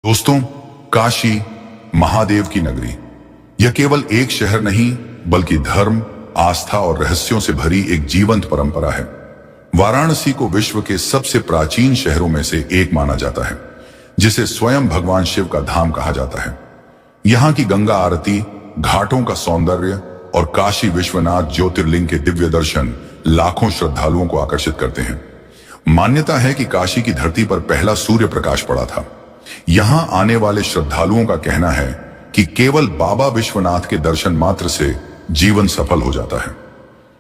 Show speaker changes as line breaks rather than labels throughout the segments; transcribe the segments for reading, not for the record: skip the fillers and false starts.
दोस्तों, काशी महादेव की नगरी यह केवल एक शहर नहीं बल्कि धर्म, आस्था और रहस्यों से भरी एक जीवंत परंपरा है। वाराणसी को विश्व के सबसे प्राचीन शहरों में से एक माना जाता है, जिसे स्वयं भगवान शिव का धाम कहा जाता है। यहाँ की गंगा आरती, घाटों का सौंदर्य और काशी विश्वनाथ ज्योतिर्लिंग के दिव्य दर्शन लाखों श्रद्धालुओं को आकर्षित करते हैं। मान्यता है कि काशी की धरती पर पहला सूर्य प्रकाश पड़ा था। यहाँ आने वाले श्रद्धालुओं का कहना है कि केवल बाबा विश्वनाथ के दर्शन मात्र से जीवन सफल हो जाता है।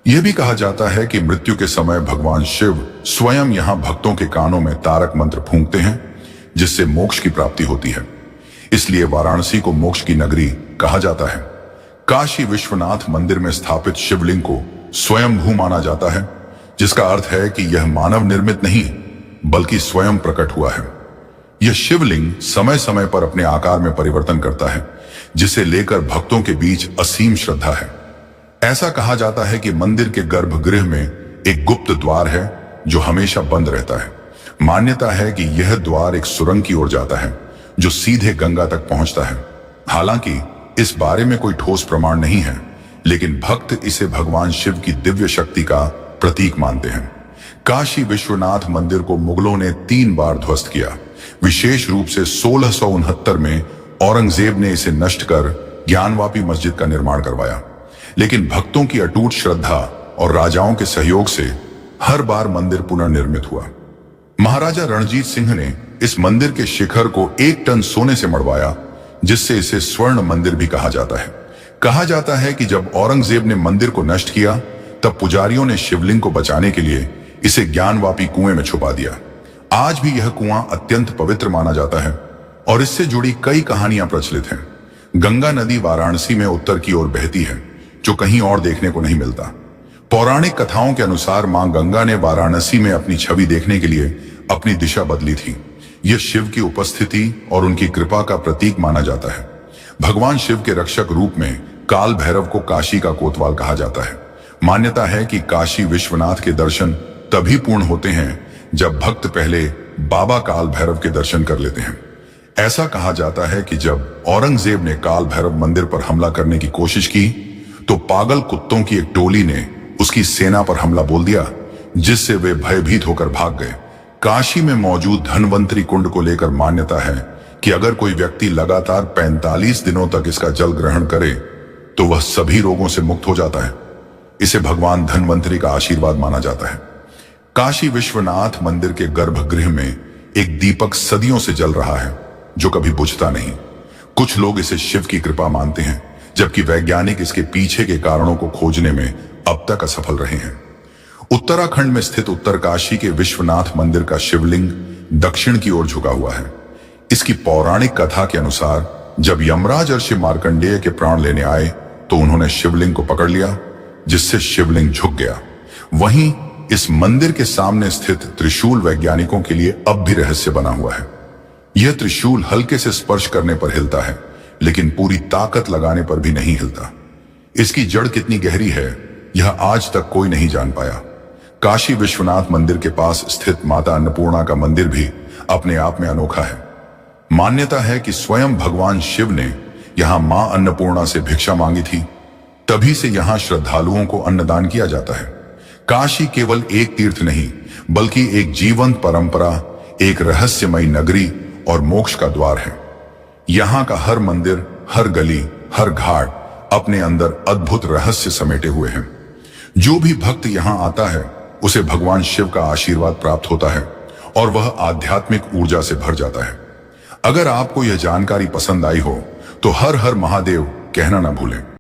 यह भी कहा जाता है कि मृत्यु के समय भगवान शिव स्वयं यहाँ भक्तों के कानों में तारक मंत्र फूंकते हैं, जिससे मोक्ष की प्राप्ति होती है। इसलिए वाराणसी को मोक्ष की नगरी कहा जाता है। काशी विश्वनाथ मंदिर में स्थापित शिवलिंग को स्वयंभू माना जाता है, जिसका अर्थ है कि यह मानव निर्मित नहीं बल्कि स्वयं प्रकट हुआ है। यह शिवलिंग समय समय पर अपने आकार में परिवर्तन करता है, जिसे लेकर भक्तों के बीच असीम श्रद्धा है। ऐसा कहा जाता है कि मंदिर के गर्भगृह में एक गुप्त द्वार है जो हमेशा बंद रहता है। मान्यता है कि यह द्वार एक सुरंग की ओर जाता है जो सीधे गंगा तक पहुंचता है। हालांकि इस बारे में कोई ठोस प्रमाण नहीं है, लेकिन भक्त इसे भगवान शिव की दिव्य शक्ति का प्रतीक मानते हैं। काशी विश्वनाथ मंदिर को मुगलों ने 3 बार ध्वस्त किया। विशेष रूप से 1669 में औरंगजेब ने इसे नष्ट कर ज्ञानवापी मस्जिद का निर्माण करवाया, लेकिन भक्तों की अटूट श्रद्धा और राजाओं के सहयोग से हर बार मंदिर पुनर्निर्मित हुआ। महाराजा रणजीत सिंह ने इस मंदिर के शिखर को 1 टन सोने से मढ़वाया, जिससे इसे स्वर्ण मंदिर भी कहा जाता है। कहा जाता है कि जब औरंगजेब ने मंदिर को नष्ट किया, तब पुजारियों ने शिवलिंग को बचाने के लिए इसे ज्ञानवापी कुएं में छुपा दिया। आज भी यह कुआं अत्यंत पवित्र माना जाता है और इससे जुड़ी कई कहानियां प्रचलित हैं। गंगा नदी वाराणसी में उत्तर की ओर बहती है, जो कहीं और देखने को नहीं मिलता। पौराणिक कथाओं के अनुसार मां गंगा ने वाराणसी में अपनी छवि देखने के लिए अपनी दिशा बदली थी। यह शिव की उपस्थिति और उनकी कृपा का प्रतीक माना जाता है। भगवान शिव के रक्षक रूप में काल भैरव को काशी का कोतवाल कहा जाता है। मान्यता है कि काशी विश्वनाथ के दर्शन तभी पूर्ण होते हैं जब भक्त पहले बाबा काल भैरव के दर्शन कर लेते हैं। ऐसा कहा जाता है कि जब औरंगजेब ने काल भैरव मंदिर पर हमला करने की कोशिश की, तो पागल कुत्तों की एक टोली ने उसकी सेना पर हमला बोल दिया, जिससे वे भयभीत होकर भाग गए। काशी में मौजूद धन्वंतरी कुंड को लेकर मान्यता है कि अगर कोई व्यक्ति लगातार 45 दिनों तक इसका जल ग्रहण करे तो वह सभी रोगों से मुक्त हो जाता है। इसे भगवान धन्वंतरी का आशीर्वाद माना जाता है। काशी विश्वनाथ मंदिर के गर्भगृह में एक दीपक सदियों से जल रहा है, जो कभी बुझता नहीं। कुछ लोग इसे शिव की कृपा मानते हैं, जबकि वैज्ञानिक इसके पीछे के कारणों को खोजने में अब तक असफल रहे हैं। उत्तराखंड में स्थित उत्तरकाशी के विश्वनाथ मंदिर का शिवलिंग दक्षिण की ओर झुका हुआ है। इसकी पौराणिक कथा के अनुसार जब यमराज ऋषि मार्कंडेय के प्राण लेने आए, तो उन्होंने शिवलिंग को पकड़ लिया, जिससे शिवलिंग झुक गया। वहीं इस मंदिर के सामने स्थित त्रिशूल वैज्ञानिकों के लिए अब भी रहस्य बना हुआ है। यह त्रिशूल हल्के से स्पर्श करने पर हिलता है, लेकिन पूरी ताकत लगाने पर भी नहीं हिलता। इसकी जड़ कितनी गहरी है, यह आज तक कोई नहीं जान पाया। काशी विश्वनाथ मंदिर के पास स्थित माता अन्नपूर्णा का मंदिर भी अपने आप में अनोखा है। मान्यता है कि स्वयं भगवान शिव ने यहाँ मां अन्नपूर्णा से भिक्षा मांगी थी, तभी से यहाँ श्रद्धालुओं को अन्नदान किया जाता है। काशी केवल एक तीर्थ नहीं बल्कि एक जीवंत परंपरा, एक रहस्यमयी नगरी और मोक्ष का द्वार है। यहाँ का हर मंदिर, हर गली, हर घाट अपने अंदर अद्भुत रहस्य समेटे हुए हैं। जो भी भक्त यहाँ आता है, उसे भगवान शिव का आशीर्वाद प्राप्त होता है और वह आध्यात्मिक ऊर्जा से भर जाता है। अगर आपको यह जानकारी पसंद आई हो तो हर हर महादेव कहना ना भूलें।